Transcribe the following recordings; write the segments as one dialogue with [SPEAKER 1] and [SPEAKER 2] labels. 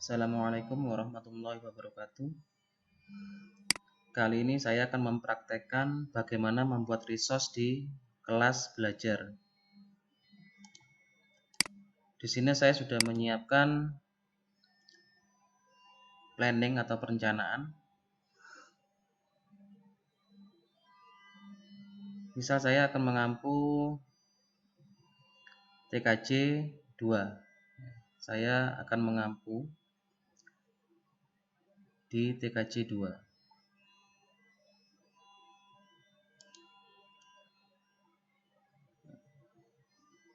[SPEAKER 1] Assalamualaikum warahmatullahi wabarakatuh. Kali ini saya akan mempraktekkan bagaimana membuat resource di kelas belajar. Di sini saya sudah menyiapkan planning atau perencanaan. Misal saya akan mengampu TKJ 2. Saya akan mengampu di TKJ 2.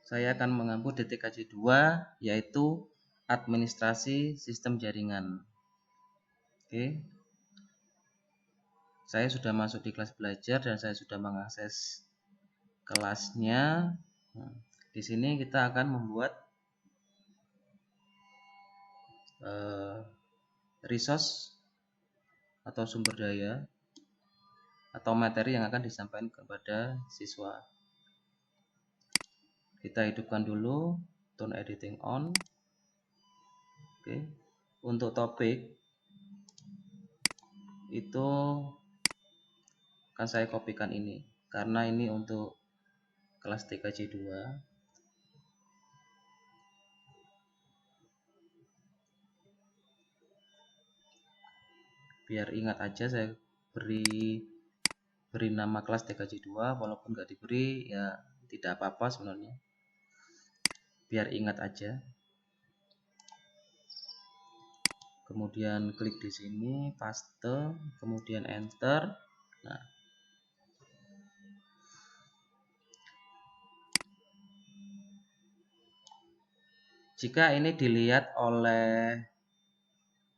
[SPEAKER 1] Saya akan mengampu di TKJ 2 yaitu administrasi sistem jaringan. Oke. Saya sudah masuk di kelas belajar dan saya sudah mengakses kelasnya. Di sini kita akan membuat resource atau sumber daya atau materi yang akan disampaikan kepada siswa. Kita hidupkan dulu tone editing on. Oke. Untuk topik itu akan saya kopikan ini karena ini untuk kelas TKJ 2. Biar ingat aja saya beri nama kelas TKJ 2, walaupun nggak diberi ya tidak apa-apa sebenarnya. Biar ingat aja. Kemudian klik di sini, paste, kemudian enter. Nah, jika ini dilihat oleh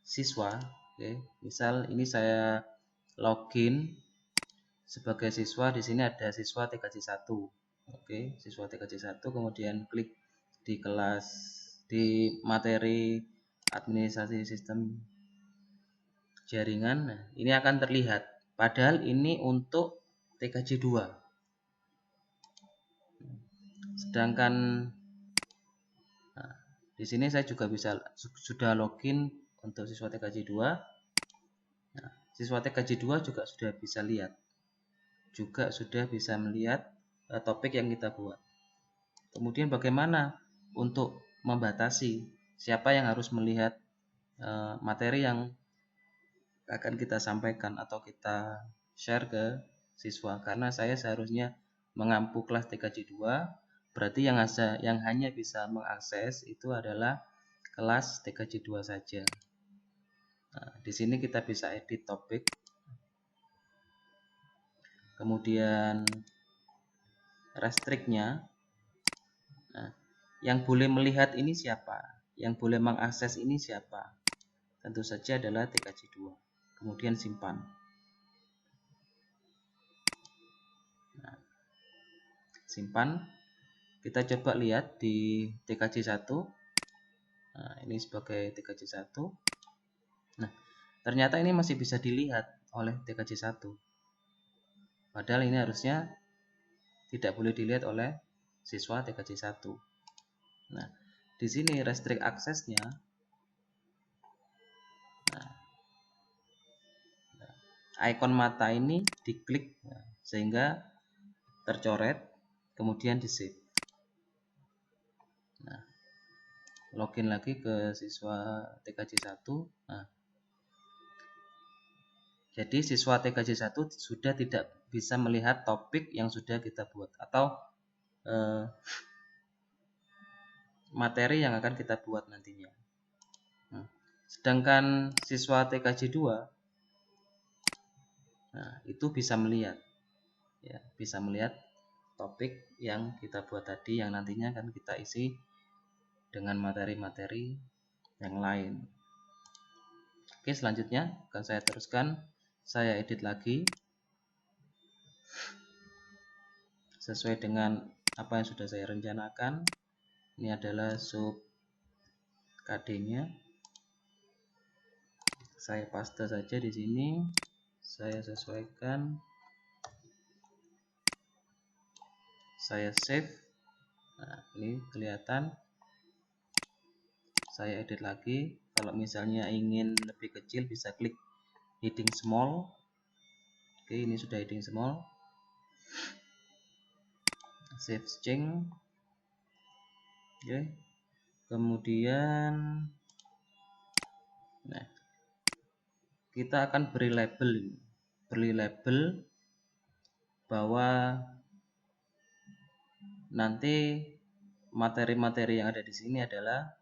[SPEAKER 1] siswa, oke, misal ini saya login sebagai siswa, di sini ada siswa TKJ 1. Oke, siswa TKJ 1, kemudian klik di kelas di materi administrasi sistem jaringan. Nah, ini akan terlihat. Padahal ini untuk TKJ 2. Sedangkan di sini saya juga sudah login untuk siswa TKJ 2. Nah, siswa TKJ 2 juga sudah bisa lihat. Juga sudah bisa melihat topik yang kita buat. Kemudian bagaimana untuk membatasi siapa yang harus melihat materi yang akan kita sampaikan atau kita share ke siswa, karena saya seharusnya mengampu kelas TKJ 2, berarti yang hanya bisa mengakses itu adalah kelas TKJ 2 saja. Nah, di sini kita bisa edit topik. Kemudian restrictnya. Nah, yang boleh melihat ini siapa? Yang boleh mengakses ini siapa? Tentu saja adalah TKJ 2. Kemudian simpan. Nah, simpan. Kita coba lihat di TKJ 1. Nah, ini sebagai TKJ 1. Nah, ternyata ini masih bisa dilihat oleh TKJ 1. Padahal ini harusnya tidak boleh dilihat oleh siswa TKJ 1. Nah, di sini restrict aksesnya. Nah, ikon mata ini diklik sehingga tercoret, kemudian di save. Nah, login lagi ke siswa TKJ 1. Nah, jadi siswa TKJ 1 sudah tidak bisa melihat topik yang sudah kita buat atau materi yang akan kita buat nantinya. Nah, sedangkan siswa TKJ 2 itu bisa melihat, ya, bisa melihat topik yang kita buat tadi yang nantinya akan kita isi dengan materi-materi yang lain. Oke, selanjutnya akan saya teruskan. Saya edit lagi sesuai dengan apa yang sudah saya rencanakan. Ini adalah sub KD-nya. Saya paste saja di sini. Saya sesuaikan. Saya save. Nah, ini kelihatan. saya edit lagi. Kalau misalnya ingin lebih kecil bisa klik heading small. Oke, ini sudah heading small. Save change. Oke. Kemudian nah, kita akan beri label bahwa nanti materi-materi yang ada di sini adalah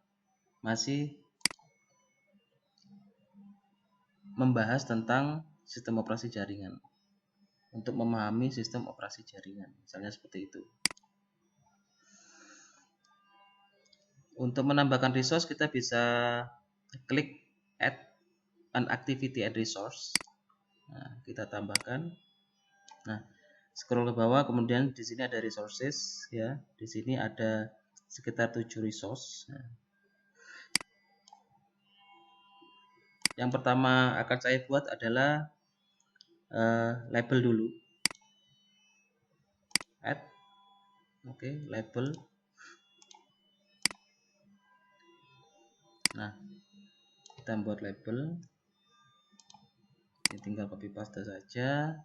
[SPEAKER 1] masih membahas tentang sistem operasi jaringan. Untuk memahami sistem operasi jaringan, misalnya seperti itu. Untuk menambahkan resource kita bisa klik add an activity add resource. Nah, kita tambahkan. Nah, scroll ke bawah, kemudian di sini ada resources ya. Di sini ada sekitar 7 resource. Nah, yang pertama akan saya buat adalah label dulu. Add. Oke, label. Nah, kita buat label. Ini tinggal copy paste saja.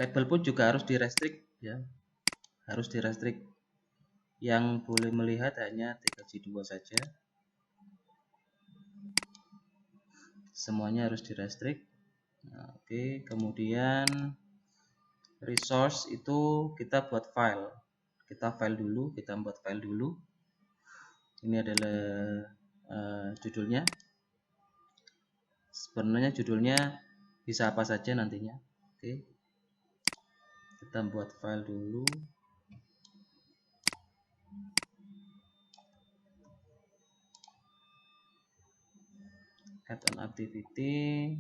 [SPEAKER 1] Label pun juga harus di-restrict ya. Harus di-restrict. Yang boleh melihat hanya TKJ2 saja. Semuanya harus di-restrict. Nah, oke, kemudian resource itu kita buat file. Kita buat file dulu. Ini adalah judulnya. Sebenarnya judulnya bisa apa saja nantinya. Oke. Kita buat file dulu. Add an activity,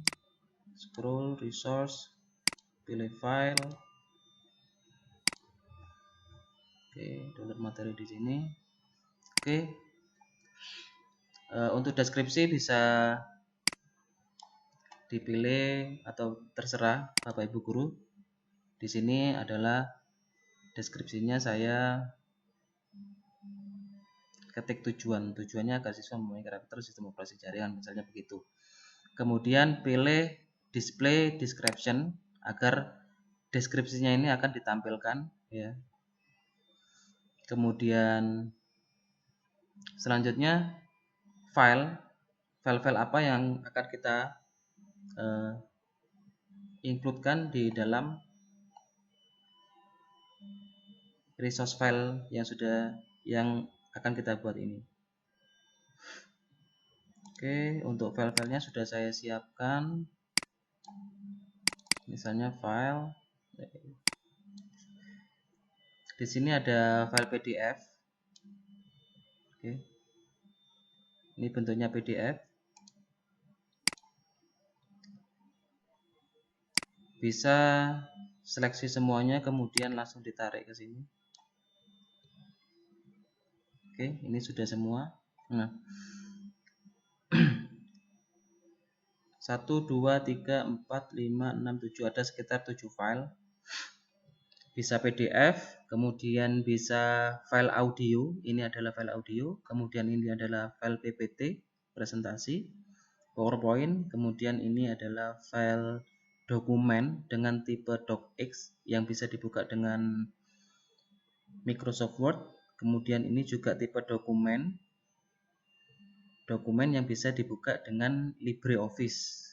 [SPEAKER 1] scroll, resource, pilih file. Oke, download materi di sini. Oke. Untuk deskripsi bisa dipilih atau terserah Bapak Ibu guru. Di sini adalah deskripsinya, saya ketik tujuannya agar siswa mempunyai karakter sistem operasi jaringan, misalnya begitu. Kemudian pilih display description agar deskripsinya ini akan ditampilkan ya. Kemudian selanjutnya file apa yang akan kita include-kan di dalam resource file yang akan kita buat ini. Oke, untuk file-filenya sudah saya siapkan. Misalnya file. Di sini ada file PDF. Oke. Ini bentuknya PDF. Bisa seleksi semuanya kemudian langsung ditarik ke sini. Oke, ini sudah semua. Nah, 1, 2, 3, 4, 5, 6, 7, ada sekitar 7 file. Bisa PDF, kemudian bisa file audio, ini adalah file audio, kemudian ini adalah file PPT, presentasi, PowerPoint, kemudian ini adalah file dokumen dengan tipe docx yang bisa dibuka dengan Microsoft Word, kemudian ini juga tipe dokumen yang bisa dibuka dengan LibreOffice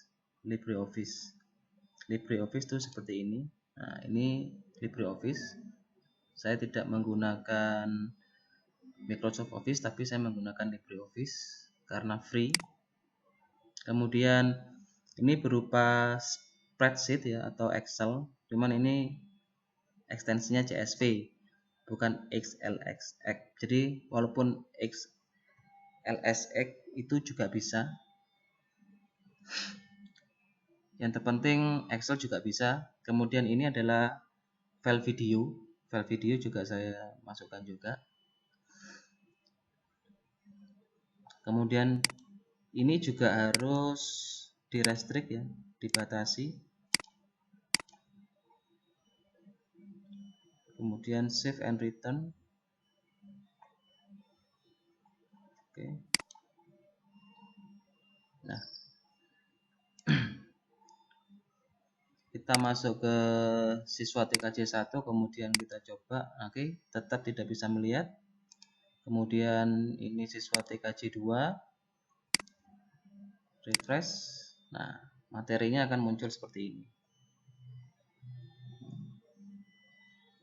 [SPEAKER 1] itu seperti ini. Nah, ini LibreOffice. Saya tidak menggunakan Microsoft Office, tapi saya menggunakan LibreOffice karena free. Kemudian ini berupa spreadsheet ya atau Excel, cuman ini ekstensinya CSV, bukan XLSX. Jadi walaupun XLSX itu juga bisa. Yang terpenting Excel juga bisa. Kemudian ini adalah file video. File video juga saya masukkan juga. Kemudian ini juga harus di-restrict ya, dibatasi. Kemudian save and return. Oke. Nah, kita masuk ke siswa TKJ 1, kemudian kita coba. Oke, tetap tidak bisa melihat. Kemudian ini siswa TKJ 2, refresh. Nah, materinya akan muncul seperti ini.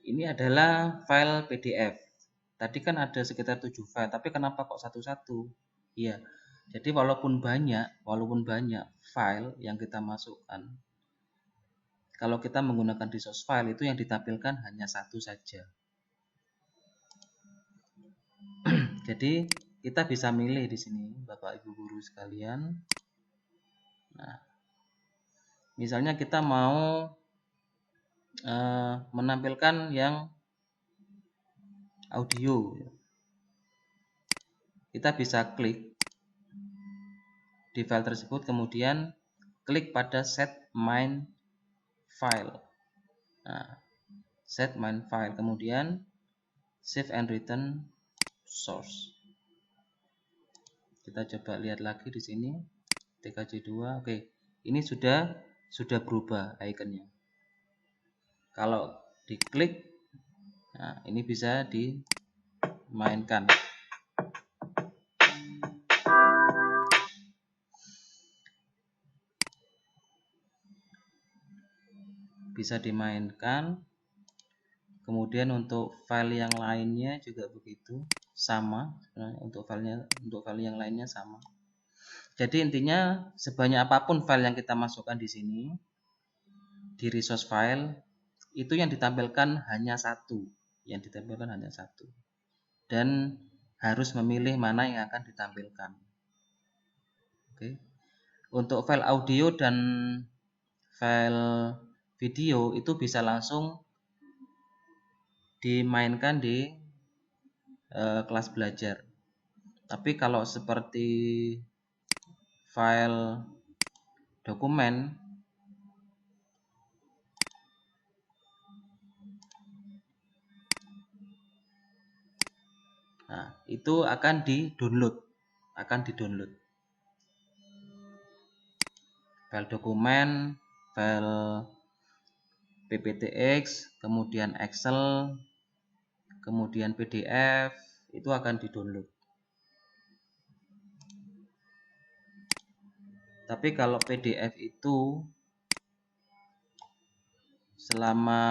[SPEAKER 1] Ini adalah file PDF. Tadi kan ada sekitar 7 file, tapi kenapa kok satu-satu? Iya. Jadi walaupun banyak file yang kita masukkan, kalau kita menggunakan resource file itu yang ditampilkan hanya satu saja. Jadi kita bisa milih di sini, Bapak Ibu guru sekalian. Nah, misalnya kita mau menampilkan yang audio, kita bisa klik di file tersebut, kemudian klik pada set main file. Nah, set main file, kemudian save and return source. Kita coba lihat lagi di sini TKJ 2. Oke, ini sudah berubah ikonnya. Kalau diklik, nah ini bisa dimainkan. Bisa dimainkan. Kemudian untuk file yang lainnya juga begitu, sama. Untuk file yang lainnya sama. Jadi intinya sebanyak apapun file yang kita masukkan di sini di resource file, itu yang ditampilkan hanya satu, dan harus memilih mana yang akan ditampilkan. Oke. Untuk file audio dan file video itu bisa langsung dimainkan di kelas belajar. Tapi kalau seperti file dokumen, nah itu akan di-download. File dokumen, file PPTX, kemudian Excel, kemudian PDF, itu akan di-download. Tapi kalau PDF itu selama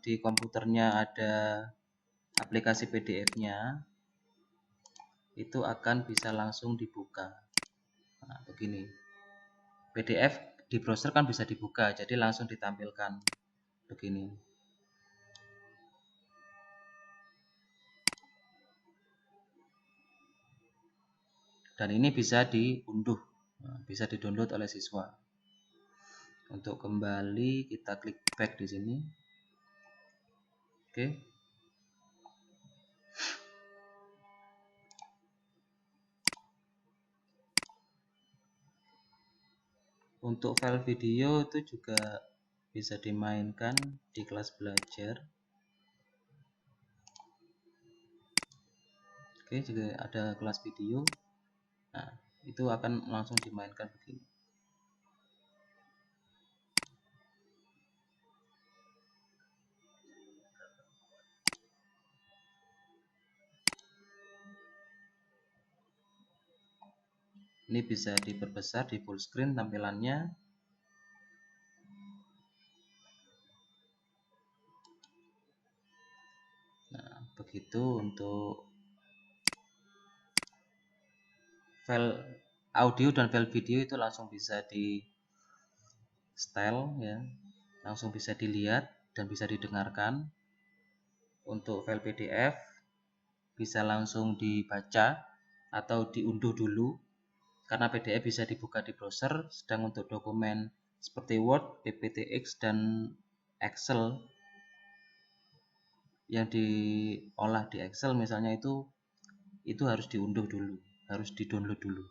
[SPEAKER 1] di komputernya ada aplikasi PDF-nya, itu akan bisa langsung dibuka. Nah, begini. PDF di browser kan bisa dibuka, jadi langsung ditampilkan begini. Dan ini bisa diunduh, bisa di-download oleh siswa. Untuk kembali kita klik back di sini. Oke. Untuk file video itu juga bisa dimainkan di kelas belajar. Oke, juga ada kelas video. Nah, itu akan langsung dimainkan begini. Ini bisa diperbesar, di full screen tampilannya. Nah, begitu untuk file audio dan file video itu langsung bisa di style ya, langsung bisa dilihat dan bisa didengarkan. Untuk file PDF bisa langsung dibaca atau diunduh dulu, karena PDF bisa dibuka di browser, sedang untuk dokumen seperti Word, PPTX, dan Excel yang diolah di Excel misalnya itu harus diunduh dulu, harus di-download dulu.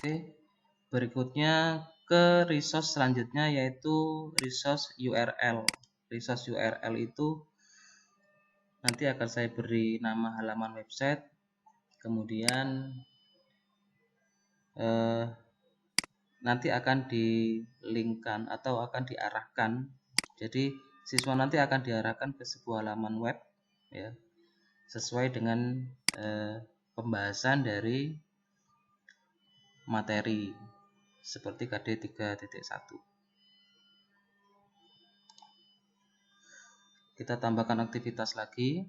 [SPEAKER 1] Oke, berikutnya ke resource selanjutnya, yaitu resource URL. resource URL itu nanti akan saya beri nama halaman website, kemudian nanti akan di-linkkan atau akan diarahkan. Jadi siswa nanti akan diarahkan ke sebuah halaman web ya, sesuai dengan pembahasan dari materi seperti KD 3.1. Kita tambahkan aktivitas lagi,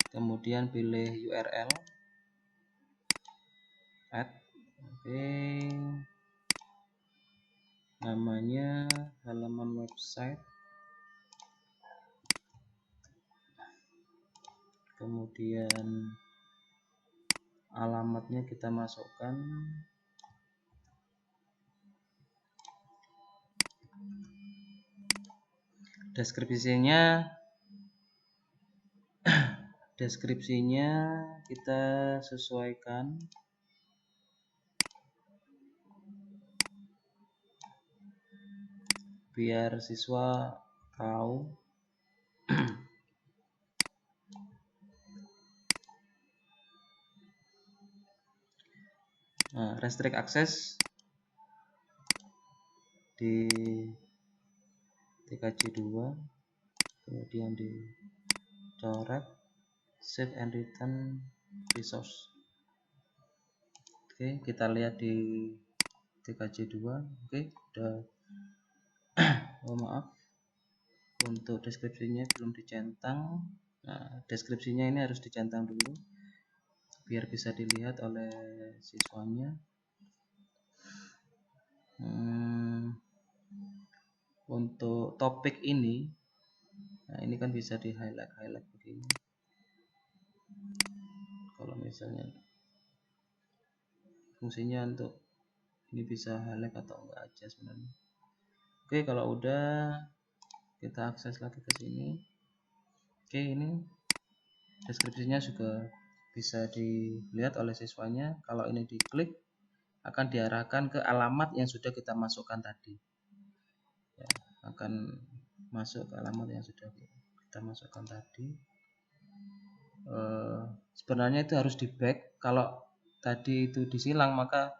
[SPEAKER 1] kemudian pilih URL, add, oke, namanya halaman website, kemudian alamatnya kita masukkan, deskripsinya kita sesuaikan biar siswa tahu. Nah, restrict access di TKJ 2, kemudian dicoret save and return resource. Oke, kita lihat di TKJ 2. Oke, udah oh maaf, untuk deskripsinya belum dicentang. Nah, deskripsinya ini harus dicentang dulu biar bisa dilihat oleh siswanya. Untuk topik ini, nah ini kan bisa di highlight begini. Kalau misalnya fungsinya untuk ini bisa highlight atau enggak aja sebenarnya. Oke, kalau udah kita akses lagi ke sini. Oke, ini deskripsinya juga bisa dilihat oleh siswanya. Kalau ini diklik akan diarahkan ke alamat yang sudah kita masukkan tadi ya, akan masuk ke alamat yang sudah kita masukkan tadi. Sebenarnya itu harus di back. Kalau tadi itu disilang maka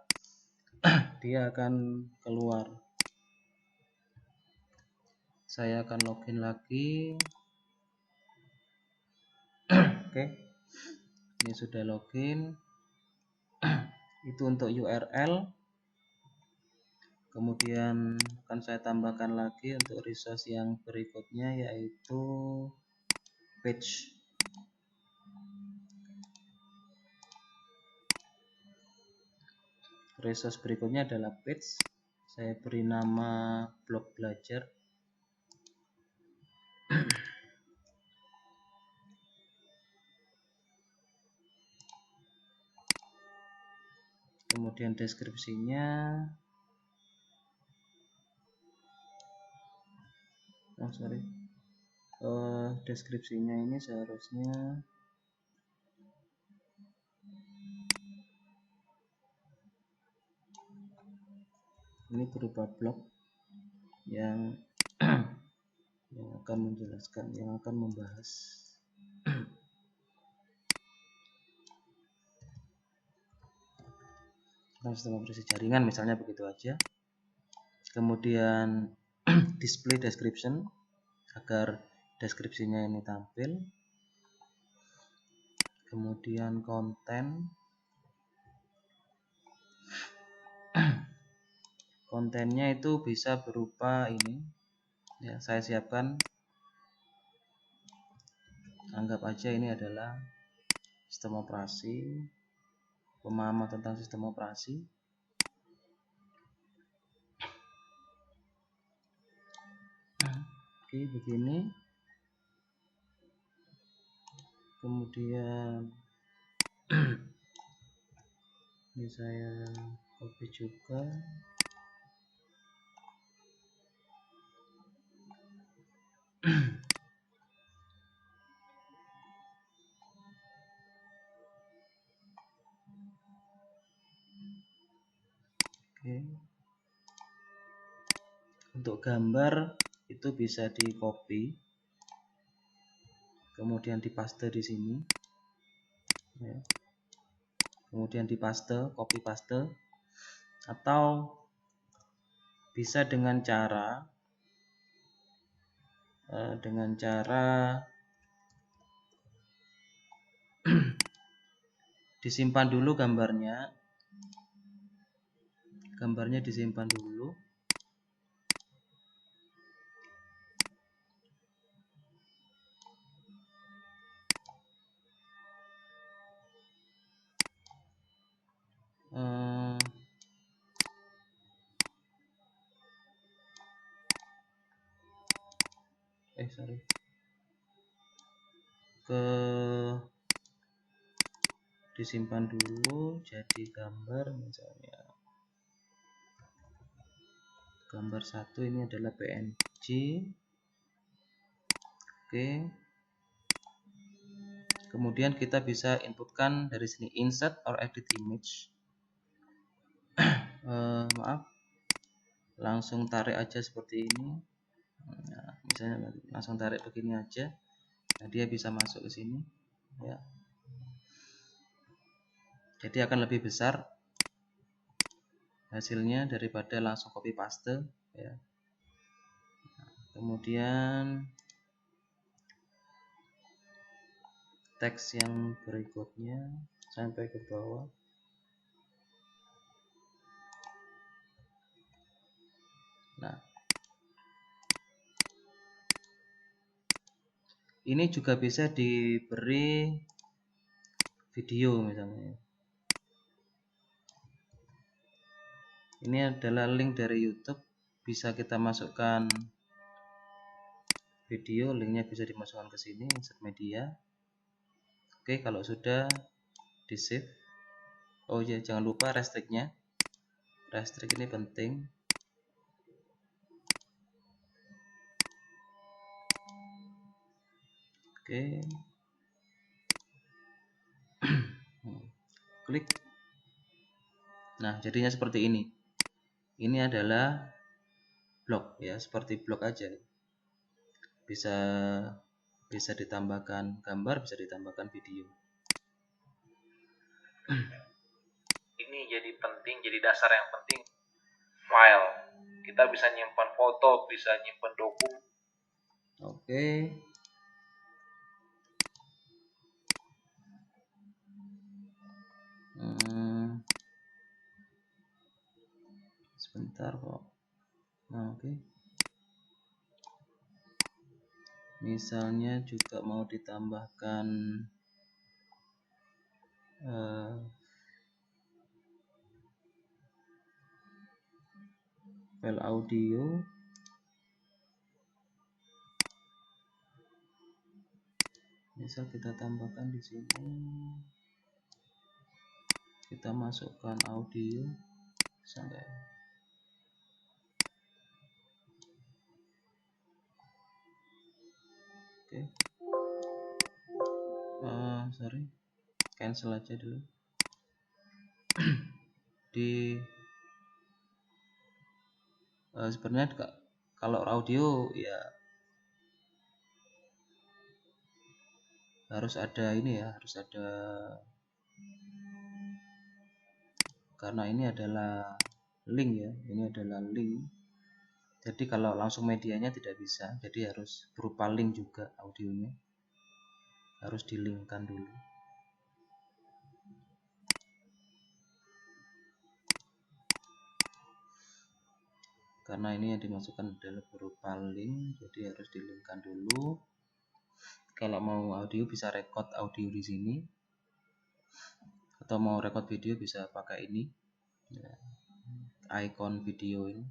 [SPEAKER 1] dia akan keluar. Saya akan login lagi. Oke, ini sudah login. Itu untuk URL. Kemudian akan saya tambahkan lagi untuk resource yang berikutnya, yaitu page. Resource berikutnya adalah page. Saya beri nama blog belajar. Kemudian deskripsinya, deskripsinya ini seharusnya ini berupa blog yang akan menjelaskan, yang akan membahas tentang sistem operasi jaringan, misalnya begitu aja. Kemudian display description agar deskripsinya ini tampil. Kemudian konten, kontennya itu bisa berupa ini ya, saya siapkan, anggap aja ini adalah sistem operasi, pemahaman tentang sistem operasi. Oke, begini. Kemudian ini saya copy juga. Oke. Untuk gambar itu bisa di copy, kemudian dipaste di sini, ya. Kemudian dipaste, copy paste, atau bisa dengan cara disimpan dulu gambarnya disimpan dulu. Disimpan dulu jadi gambar, misalnya gambar 1 ini adalah PNG. Oke, kemudian kita bisa inputkan dari sini insert or edit image. Maaf, langsung tarik aja seperti ini. Nah, misalnya langsung tarik begini aja, nah dia bisa masuk ke sini, ya. Jadi akan lebih besar hasilnya daripada langsung copy paste, ya. Kemudian teks yang berikutnya sampai ke bawah. Nah, ini juga bisa diberi video misalnya. Ini adalah link dari YouTube, bisa kita masukkan video, linknya bisa dimasukkan ke sini, insert media. Oke, kalau sudah di save. Oh ya, jangan lupa restrict-nya. Restrict ini penting. Oke. Klik. Nah, jadinya seperti ini. Ini adalah blog, ya, seperti blog aja. Bisa ditambahkan gambar, bisa ditambahkan video.
[SPEAKER 2] Ini jadi penting, jadi dasar yang penting. File, kita bisa nyimpan foto, bisa nyimpan dokumen.
[SPEAKER 1] Oke. Sebentar kok. Nah, oke. Misalnya juga mau ditambahkan file audio. Misal kita tambahkan di sini, kita masukkan audio sampai. Oke. Sorry, cancel aja dulu. Sebenarnya kalau audio ya harus ada ini ya, harus ada, karena ini adalah link ya, ini adalah link. Jadi kalau langsung medianya tidak bisa, jadi harus berupa link juga audionya, harus dilinkkan dulu. Karena ini yang dimasukkan adalah berupa link, jadi harus dilinkkan dulu. Kalau mau audio bisa record audio di sini, atau mau record video bisa pakai ini, ya, icon video ini.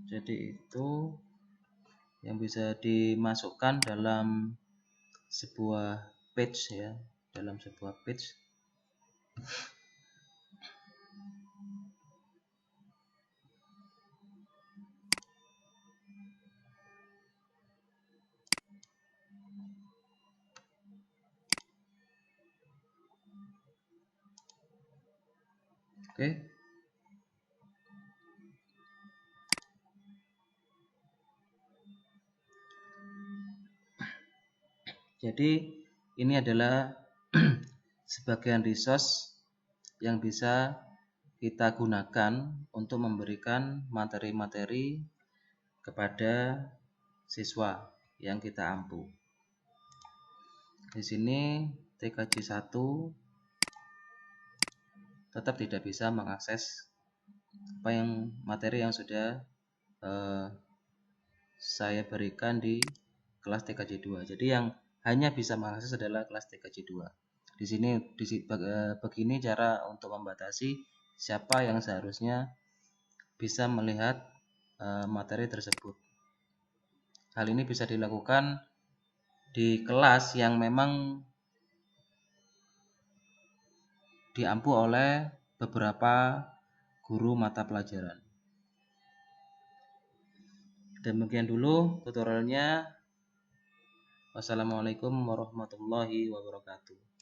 [SPEAKER 1] Jadi itu yang bisa dimasukkan dalam sebuah page ya, dalam sebuah page. Oke. Jadi ini adalah sebagian resource yang bisa kita gunakan untuk memberikan materi-materi kepada siswa yang kita ampu. Di sini TKJ 1 tetap tidak bisa mengakses materi yang sudah saya berikan di kelas TKJ 2. Jadi yang hanya bisa mengakses adalah kelas TKJ 2. Di sini begini cara untuk membatasi siapa yang seharusnya bisa melihat materi tersebut. Hal ini bisa dilakukan di kelas yang memang diampu oleh beberapa guru mata pelajaran. Demikian dulu tutorialnya. Wassalamualaikum warahmatullahi wabarakatuh.